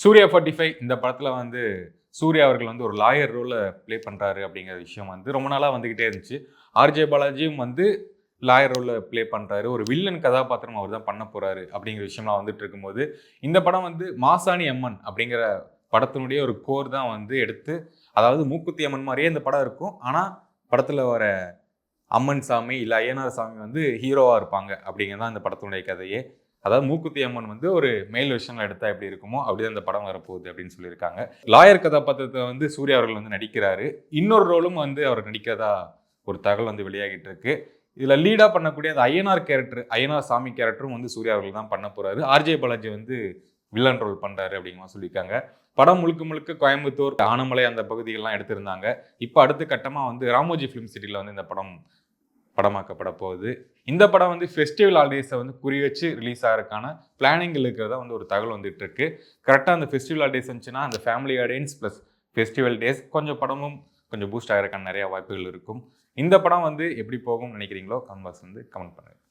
சூர்யா 45 இந்த படத்துல வந்து சூர்யா அவர்கள் வந்து ஒரு லாயர் ரோல ப்ளே பண்றாரு அப்படிங்கிற விஷயம் வந்து ரொம்ப நாளா வந்துகிட்டே இருந்துச்சு. ஆர்ஜே பாலாஜியும் வந்து லாயர் ரோல ப்ளே பண்றாரு. ஒரு வில்லன் கதாபாத்திரம் அவர் தான் பண்ண போறாரு அப்படிங்கிற விஷயம்லாம் வந்துட்டு இருக்கும்போது, இந்த படம் வந்து மாசாணி அம்மன் அப்படிங்கிற படத்தினுடைய ஒரு கோர் தான் வந்து எடுத்து, அதாவது மூக்குத்தி அம்மன் மாரியே இந்த படம் இருக்கும். ஆனா படத்துல வர அம்மன் சாமி இல்ல ஐயனார் சாமி வந்து ஹீரோவா இருப்பாங்க அப்படிங்கிறது தான் இந்த படத்தினுடைய கதையே. அதாவது மூக்குத்தி அம்மன் வந்து ஒரு மேல் வெர்ஷன்ல எடுத்தா எப்படி இருக்குமோ அப்படிதான் இந்த படம் வரப்போகுது அப்படின்னு சொல்லியிருக்காங்க. லாயர் கதாபாத்திரத்தை வந்து சூர்யா அவர்கள் வந்து நடிக்கிறாரு. இன்னொரு ரோலும் வந்து அவர் நடிக்கிறதா ஒரு தகவல் வந்து வெளியாகிட்டு இருக்கு. இதுல லீடா பண்ணக்கூடிய அந்த ஐயனார் கேரக்டர், ஐயனார் சாமி கேரக்டரும் வந்து சூர்யா அவர்கள் தான் பண்ண போறாரு. ஆர்ஜே பாலாஜி வந்து வில்லன் ரோல் பண்றாரு அப்படிங்கிற மாதிரி சொல்லியிருக்காங்க. படம் முழுக்க முழுக்க கோயம்புத்தூர், ஆனமலை அந்த பகுதிகள்லாம் எடுத்திருந்தாங்க. இப்போ அடுத்த கட்டமா வந்து ராமோஜி ஃபிலிம் சிட்டில வந்து இந்த படம் படமாக்கப்பட போகுது. இந்த படம் வந்து ஃபெஸ்டிவல் ஹாலிடேஸை வந்து குறி வச்சு ரிலீஸ் ஆகிறதுக்கான பிளானிங்கில் இருக்கிறதா வந்து ஒரு தகவல் வந்துட்டு இருக்கு. கரெக்டாக அந்த ஃபெஸ்டிவல் ஹாலிடேஸ் இருந்துச்சுன்னா அந்த family audience plus festival days கொஞ்சம் படமும் கொஞ்சம் பூஸ்ட் ஆகிறதுக்கான நிறைய வாய்ப்புகள் இருக்கும். இந்த படம் வந்து எப்படி போகும்னு நினைக்கிறீங்களோ கமெண்ட் பாக்ஸ் வந்து கமெண்ட் பண்ணுங்க.